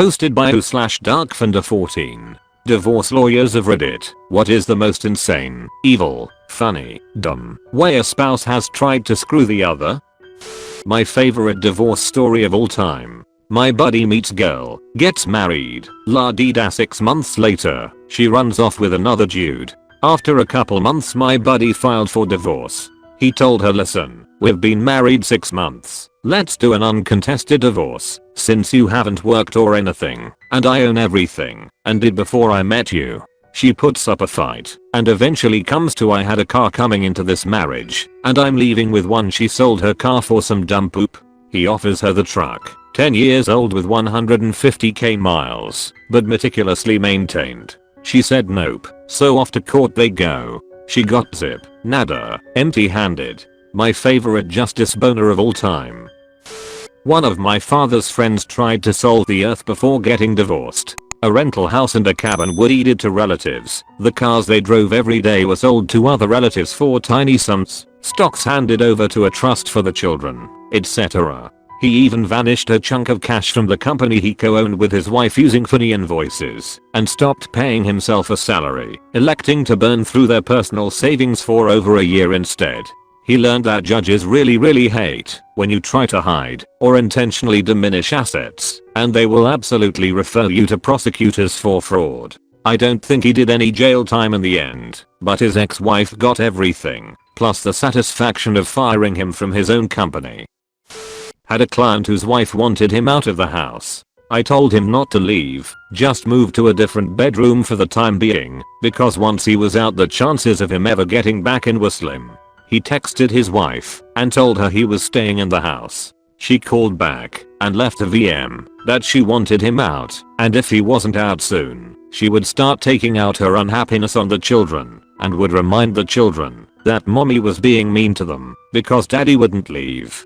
Posted by who/darkfender14. Divorce lawyers of Reddit. What is the most insane, evil, funny, dumb way a spouse has tried to screw the other? My favorite divorce story of all time. My buddy meets girl, gets married, la-dee-da. 6 months later, she runs off with another dude. After a couple months my buddy filed for divorce. He told her, listen, we've been married 6 months. Let's do an uncontested divorce, since you haven't worked or anything, and I own everything, and did before I met you. She puts up a fight, and eventually comes to I had a car coming into this marriage, and I'm leaving with one. She sold her car for some dumb poop. He offers her the truck, 10 years old with 150k miles, but meticulously maintained. She said nope, so off to court they go. She got zip, nada, empty-handed. My favorite justice boner of all time. One of my father's friends tried to solve the earth before getting divorced. A rental house and a cabin were deeded to relatives. The cars they drove every day were sold to other relatives for tiny sums. Stocks handed over to a trust for the children, etc. He even vanished a chunk of cash from the company he co-owned with his wife using funny invoices, and stopped paying himself a salary, electing to burn through their personal savings for over a year instead. He learned that judges really hate when you try to hide or intentionally diminish assets, and they will absolutely refer you to prosecutors for fraud. I don't think he did any jail time in the end, but his ex-wife got everything, plus the satisfaction of firing him from his own company. Had a client whose wife wanted him out of the house. I told him not to leave, just move to a different bedroom for the time being, because once he was out the chances of him ever getting back in were slim. He texted his wife and told her he was staying in the house. She called back and left a VM that she wanted him out, and if he wasn't out soon, she would start taking out her unhappiness on the children and would remind the children that mommy was being mean to them because daddy wouldn't leave.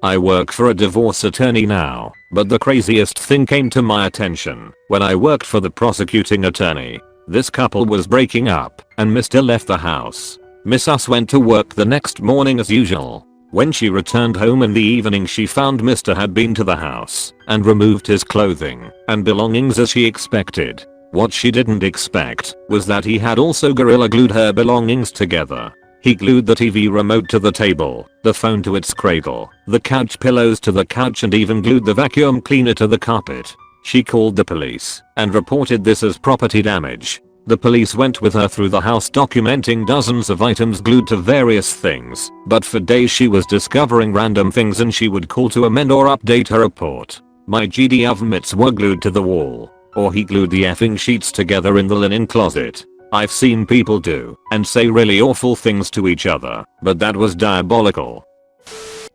I work for a divorce attorney now, but the craziest thing came to my attention when I worked for the prosecuting attorney. This couple was breaking up, and Mr. left the house. Miss Us went to work the next morning as usual. When she returned home in the evening, she found Mr. had been to the house and removed his clothing and belongings as she expected. What she didn't expect was that he had also gorilla glued her belongings together. He glued the TV remote to the table, the phone to its cradle, the couch pillows to the couch, and even glued the vacuum cleaner to the carpet. She called the police and reported this as property damage. The police went with her through the house documenting dozens of items glued to various things, but for days she was discovering random things and she would call to amend or update her report. My GD oven mitts were glued to the wall, or he glued the effing sheets together in the linen closet. I've seen people do and say really awful things to each other, but that was diabolical.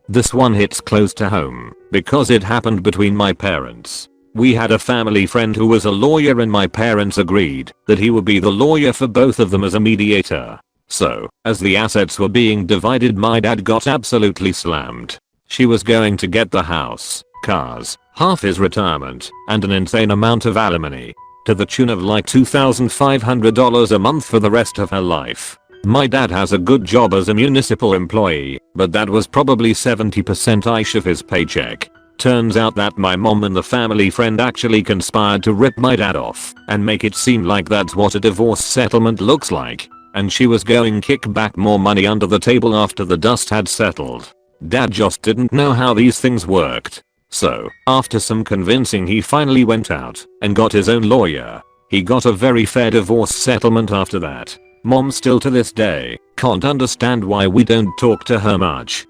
This one hits close to home because it happened between my parents. We had a family friend who was a lawyer, and my parents agreed that he would be the lawyer for both of them as a mediator. So, as the assets were being divided, my dad got absolutely slammed. She was going to get the house, cars, half his retirement, and an insane amount of alimony, to the tune of like $2,500 a month for the rest of her life. My dad has a good job as a municipal employee, but that was probably 70% ish of his paycheck. Turns out that my mom and the family friend actually conspired to rip my dad off and make it seem like that's what a divorce settlement looks like, and she was going to kick back more money under the table after the dust had settled. Dad just didn't know how these things worked. So, after some convincing, he finally went out and got his own lawyer. He got a very fair divorce settlement after that. Mom still to this day can't understand why we don't talk to her much.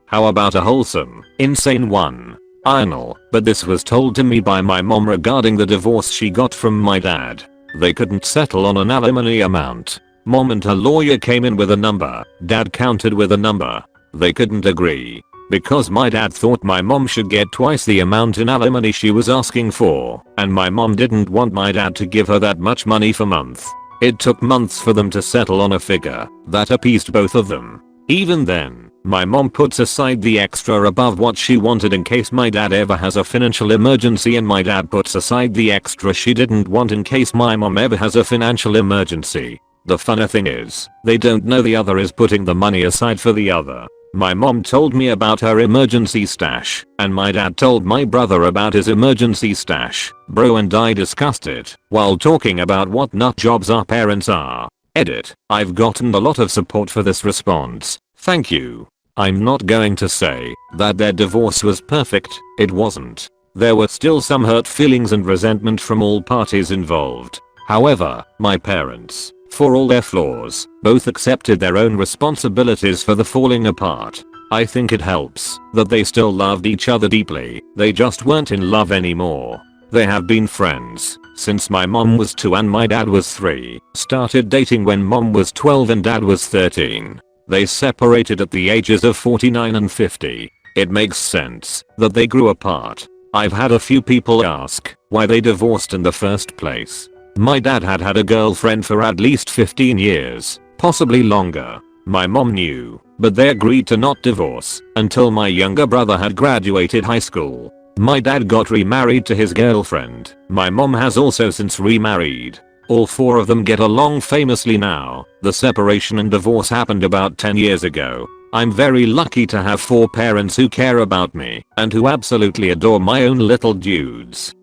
How about a wholesome, insane one? I know, but this was told to me by my mom regarding the divorce she got from my dad. They couldn't settle on an alimony amount. Mom and her lawyer came in with a number. Dad countered with a number. They couldn't agree, because my dad thought my mom should get twice the amount in alimony she was asking for, and my mom didn't want my dad to give her that much money for months. It took months for them to settle on a figure that appeased both of them. Even then, my mom puts aside the extra above what she wanted in case my dad ever has a financial emergency, and my dad puts aside the extra she didn't want in case my mom ever has a financial emergency. The funny thing is, they don't know the other is putting the money aside for the other. My mom told me about her emergency stash, and my dad told my brother about his emergency stash. Bro and I discussed it while talking about what nut jobs our parents are. Edit. I've gotten a lot of support for this response. Thank you. I'm not going to say that their divorce was perfect. It wasn't. There were still some hurt feelings and resentment from all parties involved. However, my parents, for all their flaws, both accepted their own responsibilities for the falling apart. I think it helps that they still loved each other deeply. They just weren't in love anymore. They have been friends since my mom was 2 and my dad was 3. Started dating when mom was 12 and dad was 13. They separated at the ages of 49 and 50. It makes sense that they grew apart. I've had a few people ask why they divorced in the first place. My dad had had a girlfriend for at least 15 years, possibly longer. My mom knew, but they agreed to not divorce until my younger brother had graduated high school. My dad got remarried to his girlfriend. My mom has also since remarried. All 4 of them get along famously now. The separation and divorce happened about 10 years ago. I'm very lucky to have 4 parents who care about me and who absolutely adore my own little dudes.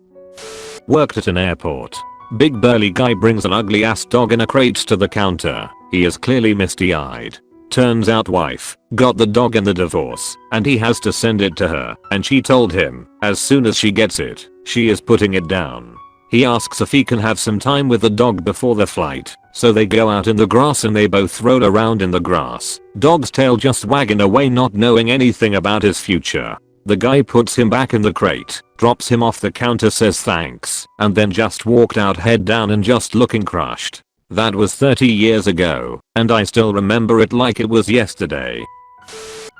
Worked at an airport. Big burly guy brings an ugly ass dog in a crate to the counter. He is clearly misty eyed. Turns out wife got the dog in the divorce and he has to send it to her, and she told him as soon as she gets it, she is putting it down. He asks if he can have some time with the dog before the flight, so they go out in the grass and they both roll around in the grass. Dog's tail just wagging away, not knowing anything about his future. The guy puts him back in the crate, drops him off the counter, says thanks, and then just walked out head down and just looking crushed. That was 30 years ago, and I still remember it like it was yesterday.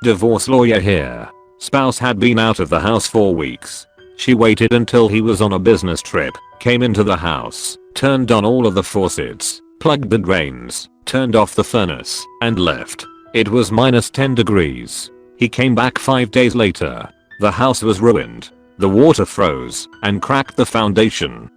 Divorce lawyer here. Spouse had been out of the house for weeks. She waited until he was on a business trip, came into the house, turned on all of the faucets, plugged the drains, turned off the furnace, and left. It was -10 degrees. He came back 5 days later. The house was ruined. The water froze and cracked the foundation.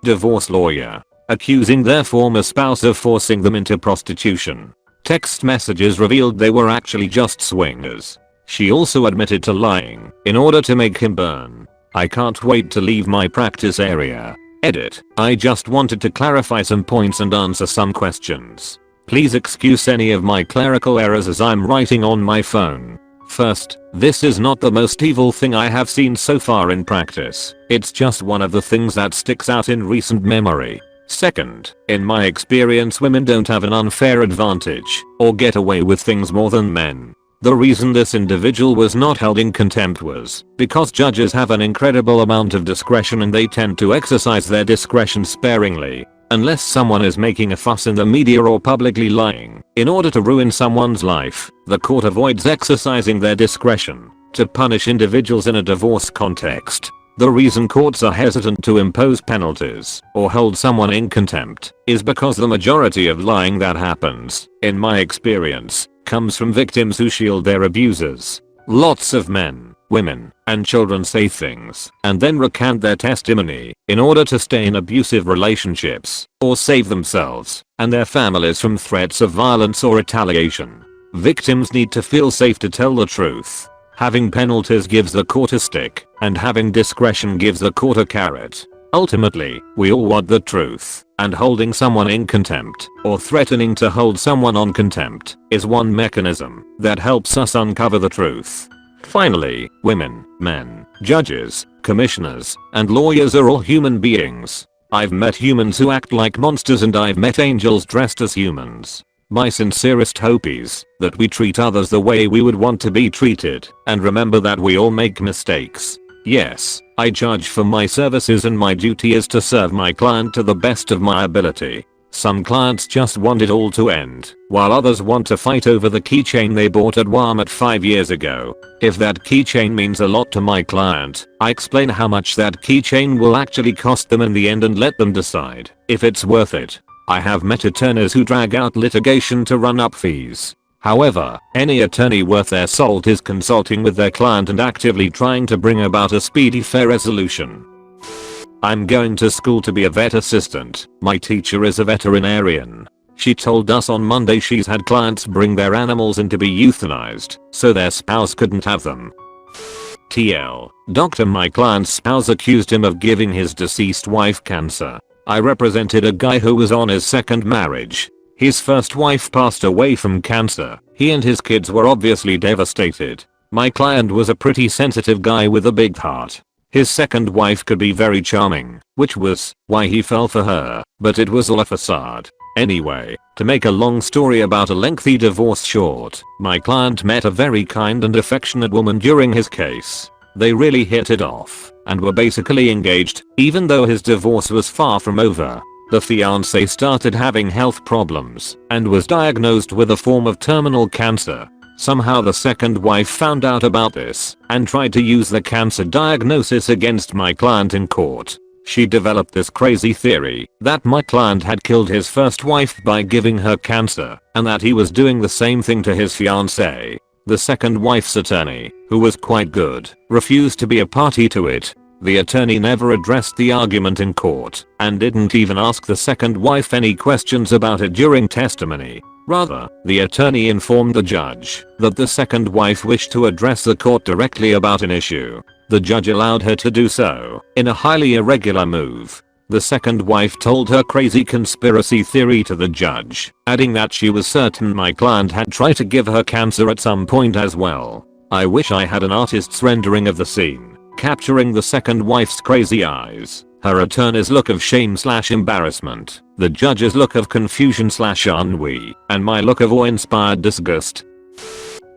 Divorce lawyer. Accusing their former spouse of forcing them into prostitution. Text messages revealed they were actually just swingers. She also admitted to lying in order to make him burn. I can't wait to leave my practice area. Edit. I just wanted to clarify some points and answer some questions. Please excuse any of my clerical errors as I'm writing on my phone. First, this is not the most evil thing I have seen so far in practice. It's just one of the things that sticks out in recent memory. Second, in my experience, women don't have an unfair advantage or get away with things more than men. The reason this individual was not held in contempt was because judges have an incredible amount of discretion and they tend to exercise their discretion sparingly. Unless someone is making a fuss in the media or publicly lying in order to ruin someone's life, the court avoids exercising their discretion to punish individuals in a divorce context. The reason courts are hesitant to impose penalties or hold someone in contempt is because the majority of lying that happens, in my experience, comes from victims who shield their abusers. Lots of men, women, and children say things and then recant their testimony in order to stay in abusive relationships or save themselves and their families from threats of violence or retaliation. Victims need to feel safe to tell the truth. Having penalties gives the court a stick, and having discretion gives the court a carrot. Ultimately, we all want the truth, and holding someone in contempt or threatening to hold someone on contempt is one mechanism that helps us uncover the truth. Finally, women, men, judges, commissioners, and lawyers are all human beings. I've met humans who act like monsters and I've met angels dressed as humans. My sincerest hope is that we treat others the way we would want to be treated and remember that we all make mistakes. Yes, I charge for my services and my duty is to serve my client to the best of my ability. Some clients just want it all to end, while others want to fight over the keychain they bought at Walmart 5 years ago. If that keychain means a lot to my client, I explain how much that keychain will actually cost them in the end and let them decide if it's worth it. I have met attorneys who drag out litigation to run up fees. However, any attorney worth their salt is consulting with their client and actively trying to bring about a speedy, fair resolution. I'm going to school to be a vet assistant. My teacher is a veterinarian. She told us on Monday she's had clients bring their animals in to be euthanized so their spouse couldn't have them. TL. Doctor, my client's spouse accused him of giving his deceased wife cancer. I represented a guy who was on his second marriage. His first wife passed away from cancer. He and his kids were obviously devastated. My client was a pretty sensitive guy with a big heart. His second wife could be very charming, which was why he fell for her, but it was all a facade. Anyway, to make a long story about a lengthy divorce short, my client met a very kind and affectionate woman during his case. They really hit it off and were basically engaged, even though his divorce was far from over. The fiancé started having health problems and was diagnosed with a form of terminal cancer. Somehow the second wife found out about this and tried to use the cancer diagnosis against my client in court. She developed this crazy theory that my client had killed his first wife by giving her cancer and that he was doing the same thing to his fiancée. The second wife's attorney, who was quite good, refused to be a party to it. The attorney never addressed the argument in court and didn't even ask the second wife any questions about it during testimony. Rather, the attorney informed the judge that the second wife wished to address the court directly about an issue. The judge allowed her to do so, in a highly irregular move. The second wife told her crazy conspiracy theory to the judge, adding that she was certain my client had tried to give her cancer at some point as well. I wish I had an artist's rendering of the scene, capturing the second wife's crazy eyes, her attorney's look of shame/embarrassment, the judge's look of confusion/ennui, and my look of awe-inspired disgust.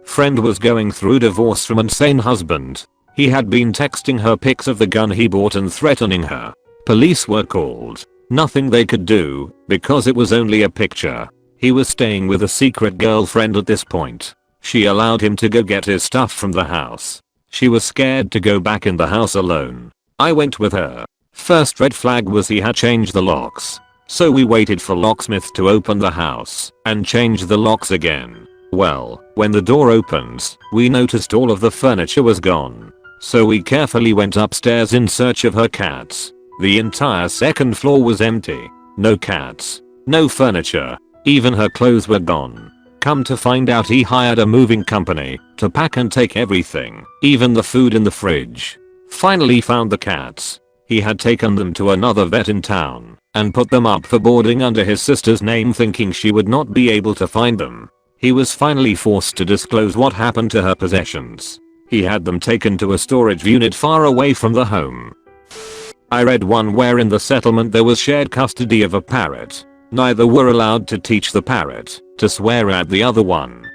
Friend was going through divorce from insane husband. He had been texting her pics of the gun he bought and threatening her. Police were called. Nothing they could do, because it was only a picture. He was staying with a secret girlfriend at this point. She allowed him to go get his stuff from the house. She was scared to go back in the house alone. I went with her. First red flag was he had changed the locks. So we waited for locksmith to open the house and change the locks again. Well, when the door opens, we noticed all of the furniture was gone. So we carefully went upstairs in search of her cats. The entire second floor was empty. No cats. No furniture. Even her clothes were gone. Come to find out he hired a moving company to pack and take everything, even the food in the fridge. Finally found the cats. He had taken them to another vet in town and put them up for boarding under his sister's name, thinking she would not be able to find them. He was finally forced to disclose what happened to her possessions. He had them taken to a storage unit far away from the home. I read one where in the settlement there was shared custody of a parrot. Neither were allowed to teach the parrot to swear at the other one.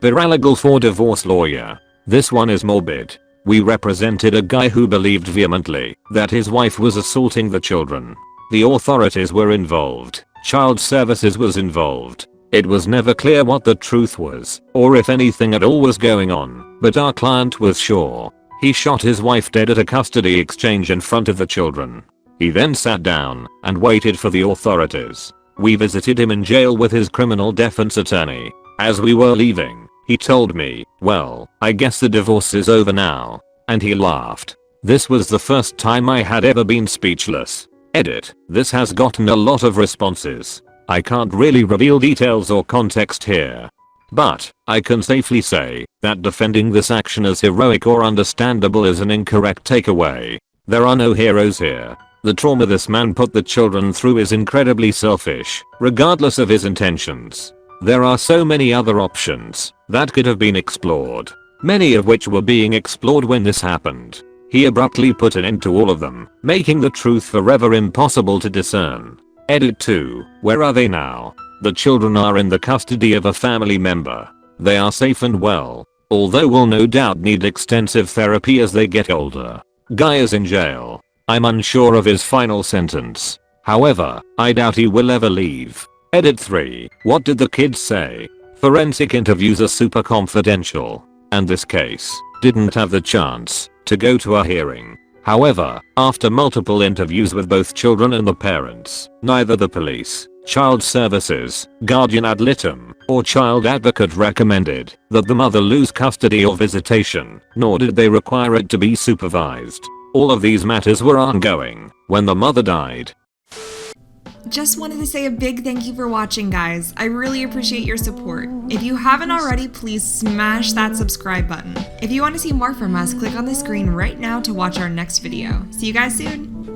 Paralegal for divorce lawyer. This one is morbid. We represented a guy who believed vehemently that his wife was assaulting the children. The authorities were involved. Child services was involved. It was never clear what the truth was, or if anything at all was going on, but our client was sure. He shot his wife dead at a custody exchange in front of the children. He then sat down and waited for the authorities. We visited him in jail with his criminal defense attorney. As we were leaving, he told me, "Well, I guess the divorce is over now." And he laughed. This was the first time I had ever been speechless. Edit. This has gotten a lot of responses. I can't really reveal details or context here. But I can safely say that defending this action as heroic or understandable is an incorrect takeaway. There are no heroes here. The trauma this man put the children through is incredibly selfish, regardless of his intentions. There are so many other options that could have been explored, many of which were being explored when this happened. He abruptly put an end to all of them, making the truth forever impossible to discern. Edit 2. Where are they now? The children are in the custody of a family member. They are safe and well, although will no doubt need extensive therapy as they get older. Guy is in jail. I'm unsure of his final sentence. However, I doubt he will ever leave. Edit 3. What did the kids say? Forensic interviews are super confidential, and this case didn't have the chance to go to a hearing. However, after multiple interviews with both children and the parents, neither the police, child services, guardian ad litem, or child advocate recommended that the mother lose custody or visitation, nor did they require it to be supervised. All of these matters were ongoing when the mother died. just wanted to say a big thank you for watching, guys. I really appreciate your support. If you haven't already, please smash that subscribe button. If you want to see more from us, click on the screen right now to watch our next video. See you guys soon!